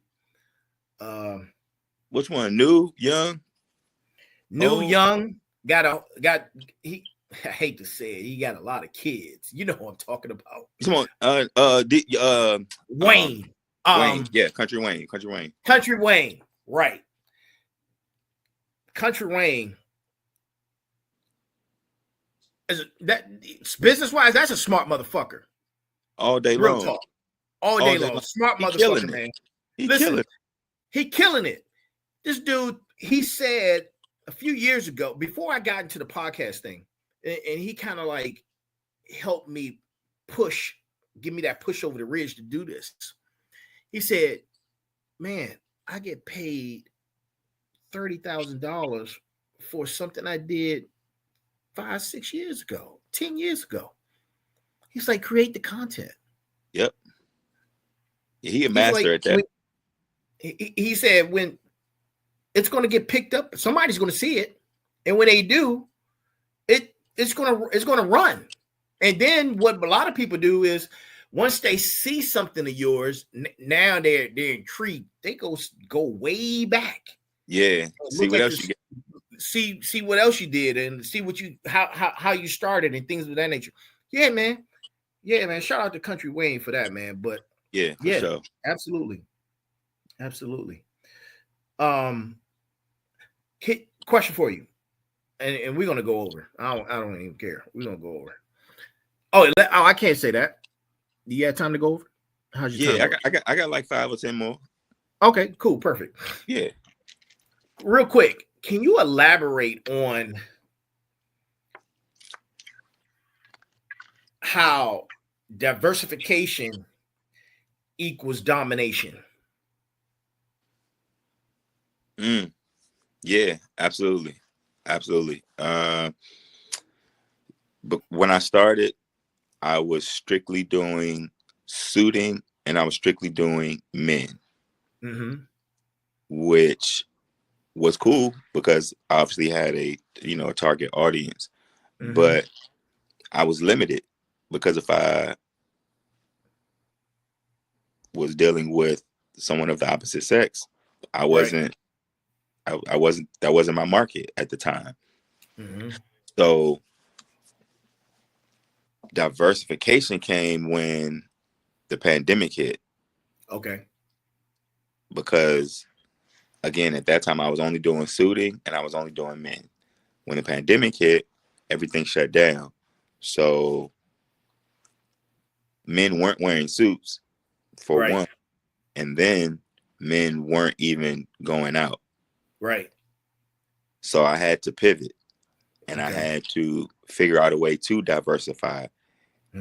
Which one? New, young, young. I hate to say it, he got a lot of kids. You know who I'm talking about. Come on, Wayne. Wayne, yeah, Country Wayne. Right. Country Wayne. Business-wise, that's a smart motherfucker. All day Real long. talk. all day long. Smart motherfucker, man. Listen, he killing it. This dude, he said a few years ago, before I got into the podcast thing, and he kind of like helped me give me that push over the ridge to do this. He said, man, I get paid $30,000 for something I did 5, 6 years ago, 10 years ago. He's like, create the content. Yep. He a master at that. He said, when it's going to get picked up, somebody's going to see it. And when they do, it's going to run. And then what a lot of people do is once they see something of yours, now they're intrigued. They go way back. Yeah. See what else you get. See what else you did and see what you how you started and things of that nature. Yeah, man. Shout out to Country Wayne for that, man. But yeah, for sure. Absolutely. Question for you, and we're gonna go over. I don't even care. We're gonna go over. Oh, I can't say that. Do you have time to go over? How's your time? I got like 5 or 10 more. Okay, cool, perfect. Yeah. Real quick, can you elaborate on how diversification equals domination? Yeah, absolutely. But when I started, I was strictly doing suiting and I was strictly doing men, which was cool because I obviously had a target audience, but I was limited because if I was dealing with someone of the opposite sex, that wasn't my market at the time. So diversification came when the pandemic hit. Okay. Because again, at that time I was only doing suiting and I was only doing men. When the pandemic hit, everything shut down. So men weren't wearing suits for one. And then men weren't even going out. Right. So I had to pivot and I had to figure out a way to diversify.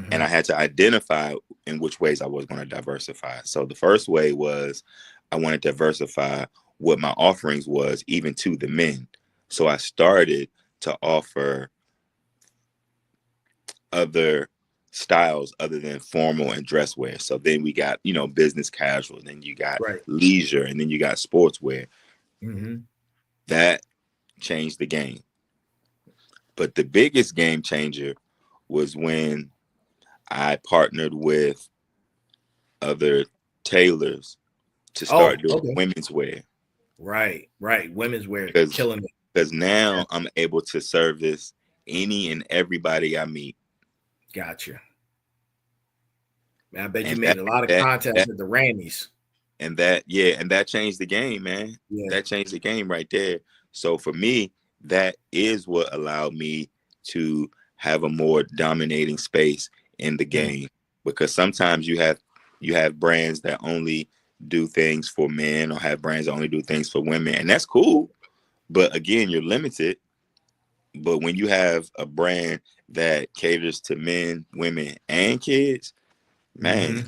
And I had to identify in which ways I was going to diversify. So the first way was I wanted to diversify what my offerings was even to the men. So I started to offer other styles other than formal and dress wear. So then we got, business casual, and then you got leisure, and then you got sportswear. That changed the game. But the biggest game changer was when I partnered with other tailors to start doing women's wear. Right. Women's wear, killing it. Because now I'm able to service any and everybody I meet. Gotcha. Man, I bet you made a lot of contacts at the Rammies. And that changed the game, man. Yeah. That changed the game right there. So for me, that is what allowed me to have a more dominating space in the game. Because sometimes you have brands that only do things for men or have brands that only do things for women. And that's cool. But again, you're limited. But when you have a brand that caters to men, women, and kids, man,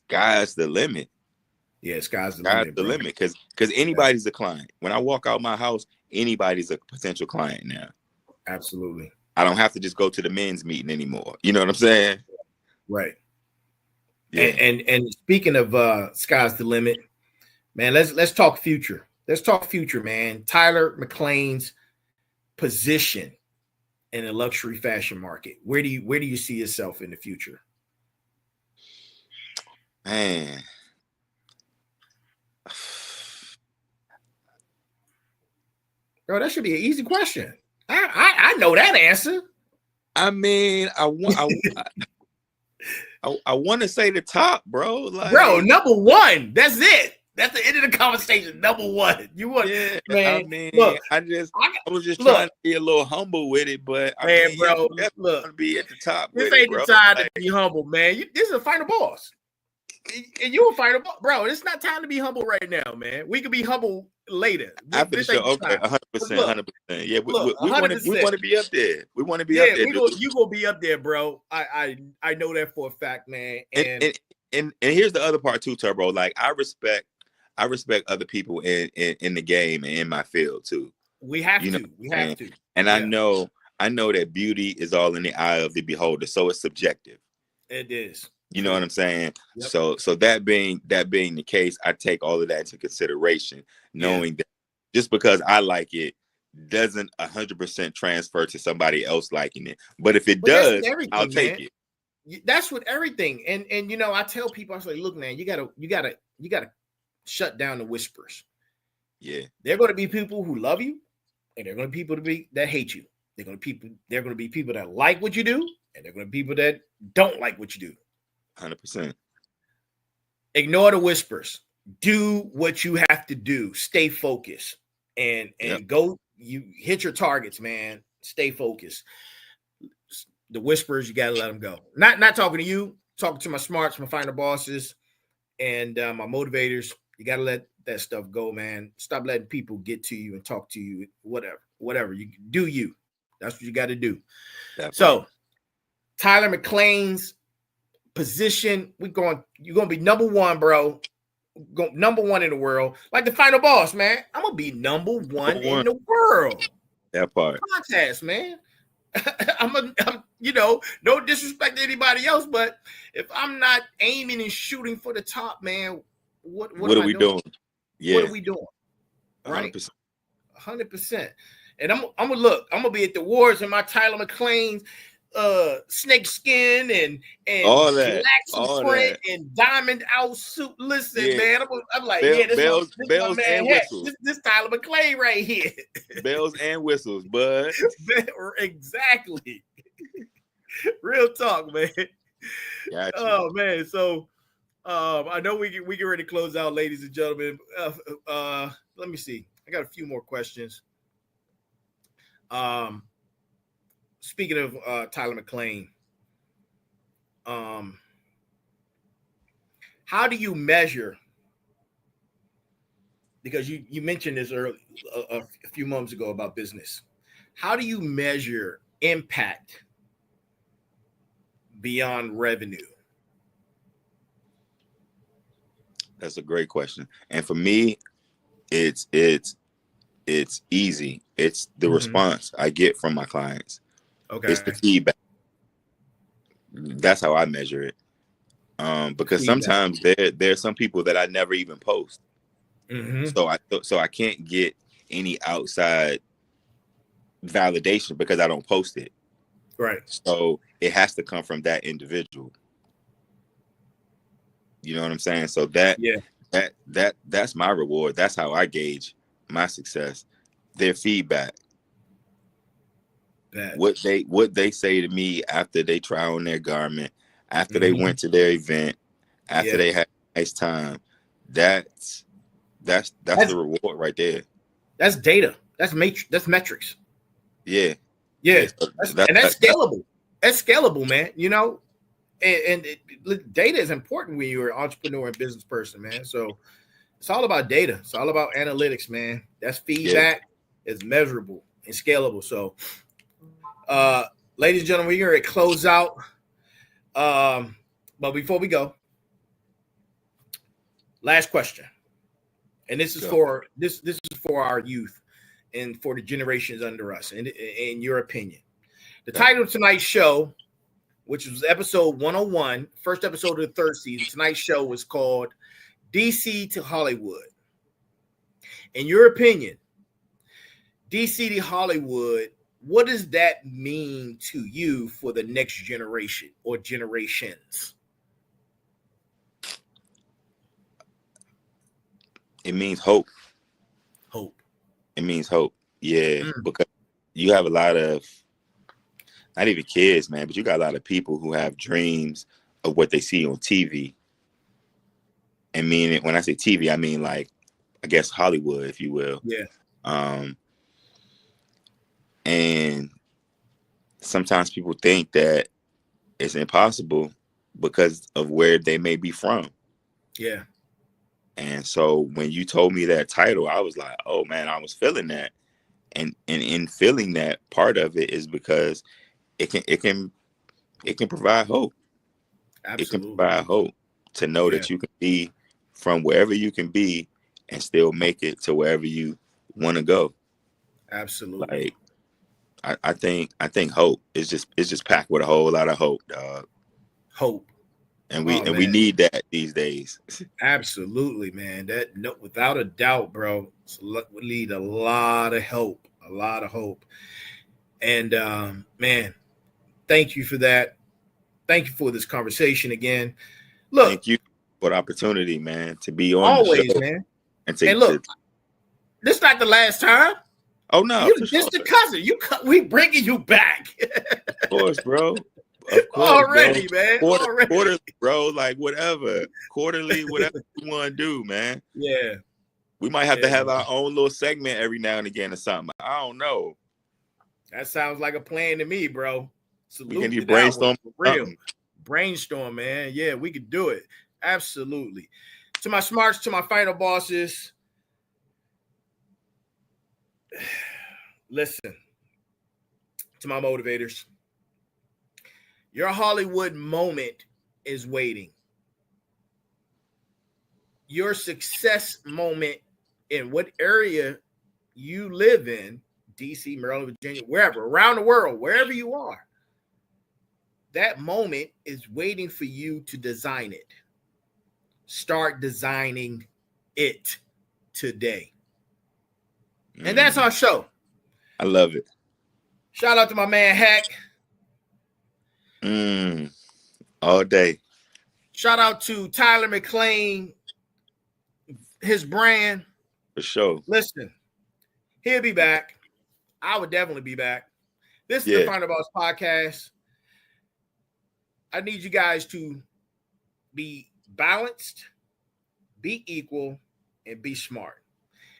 sky's the limit. Yeah, sky's the limit. Because anybody's a client. When I walk out my house, anybody's a potential client now. Absolutely. I don't have to just go to the men's meeting anymore. You know what I'm saying? Right. Yeah. And speaking of sky's the limit, man, let's talk future. Let's talk future, man. Tyler McLane's position in the luxury fashion market. Where do you see yourself in the future? Man. Bro, that should be an easy question. I know that answer. I mean, I want to say the top, bro. Like, bro, number one. That's it. That's the end of the conversation. Number one. You want, man? I mean, look, I was just trying to be a little humble with it, but man, bro, look, to be at the top. This ain't the time to be humble, man. This is a final boss. And you will fight a bro. It's not time to be humble right now, man. We can be humble later. After the show, okay, 100%, 100%. Yeah, we want to be up there. We want to be up there. You gonna be up there, bro. I know that for a fact, man. And here's the other part too, Turbo. Like I respect other people in the game and in my field too. We have to. And I know that beauty is all in the eye of the beholder, so it's subjective. It is. You know what I'm saying? Yep. So that being the case, I take all of that into consideration, knowing that just because I like it doesn't 100% transfer to somebody else liking it. But if it does, I'll take it. That's with everything. And you know, I tell people, I say, look, man, you gotta shut down the whispers. Yeah. There are gonna be people who love you, and there are gonna be people that hate you. There are gonna be people that like what you do, and there are gonna be people that don't like what you do. 100%. Ignore the whispers. Do what you have to do. Stay focused and go. You hit your targets, man. Stay focused. The whispers, you gotta let them go. Not talking to you. Talking to my smarts, my final bosses, and my motivators. You gotta let that stuff go, man. Stop letting people get to you and talk to you. Whatever you do, you. That's what you got to do. So, Tyler McLane's position, you're gonna be number one, bro. Number one in the world, like the final boss, man. I'm gonna be number one in the world. That part, contest, man. I'm you know, no disrespect to anybody else, but if I'm not aiming and shooting for the top, man, what are we doing? Yeah, what are we doing? Right, 100%. And I'm gonna be at the awards in my Tyler McLane's snake skin and all that, print and diamond out suit. Listen, man, I'm like, bells and whistles. This Tyler McLane right here. Bells and whistles, bud. Exactly. Real talk, man. Gotcha. Oh man, so I know we get ready to close out, ladies and gentlemen. Let me see. I got a few more questions. Speaking of Tyler McLane, how do you measure? Because you mentioned this early a few moments ago about business. How do you measure impact beyond revenue? That's a great question, and for me, it's easy. It's the response I get from my clients. Okay. It's the feedback. That's how I measure it. Because sometimes there are some people that I never even post. So I can't get any outside validation because I don't post it. Right. So it has to come from that individual. You know what I'm saying? So that's my reward. That's how I gauge my success. Their feedback. What they say to me after they try on their garment, after they went to their event, after they had a nice time. That's the reward right there. That's data. That's metrics. Yeah. That's scalable. That's scalable, man. You know, and data is important when you're an entrepreneur and business person, man. So it's all about data. It's all about analytics, man. That's feedback. It's measurable and scalable. So, ladies and gentlemen, we're going to close out. But before we go, last question. And this is for our youth and for the generations under us, and in your opinion. The title of tonight's show, which was episode 101, first episode of the third season, tonight's show was called DC to Hollywood. In your opinion, DC to Hollywood, what does that mean to you for the next generation or generations? It means hope. Hope. It means hope. Yeah, because you have a lot of, not even kids, man, but you got a lot of people who have dreams of what they see on TV. And meaning, when I say TV, I mean like, I guess Hollywood, if you will. Yeah. And sometimes people think that it's impossible because of where they may be from. Yeah. And so when you told me that title, I was like, oh man, I was feeling that. And in feeling that, part of it is because it can provide hope. Absolutely. It can provide hope to know that you can be from wherever you can be and still make it to wherever you want to go. Absolutely. Like I think hope is just packed with a whole lot of hope, dog. Hope. And we need that these days. Absolutely, man. That, no, without a doubt, bro. We need a lot of hope. A lot of hope. And man, thank you for that. Thank you for this conversation again. Look, thank you for the opportunity, man, to be on always, the show. Man. And look, this is not the last time. Oh no, you just the cousin. We bringing you back. Of course, bro. Of course, already, bro. Man. Quarterly, bro. Like whatever. Quarterly, whatever you want to do, man. Yeah. We might have to have our own little segment every now and again or something. I don't know. That sounds like a plan to me, bro. We can brainstorm for real. Brainstorm, man. Yeah, we could do it. Absolutely. To my smarts, to my final bosses. Listen, to my motivators. Your Hollywood moment is waiting. Your success moment in what area you live in, DC, Maryland, Virginia, wherever, around the world, wherever you are, that moment is waiting for you to design it. Start designing it today. And that's our show. I love it. Shout out to my man, Hack. All day. Shout out to Tyler McLane, his brand. For sure. Listen, he'll be back. I would definitely be back. This is the Final Boss podcast. I need you guys to be balanced, be equal, and be smart.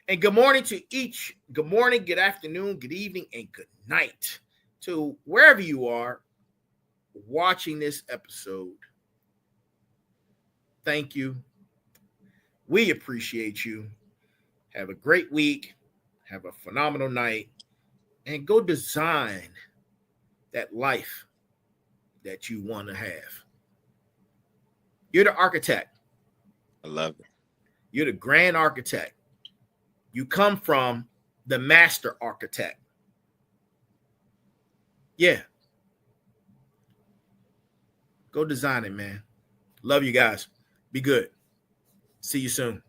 And good morning to each. Good morning, good afternoon, good evening, and good night to wherever you are watching this episode. Thank you. We appreciate you. Have a great week. Have a phenomenal night. And go design that life that you want to have. You're the architect. I love it. You're the grand architect. You come from the master architect. Yeah. Go design it, man. Love you guys. Be good. See you soon.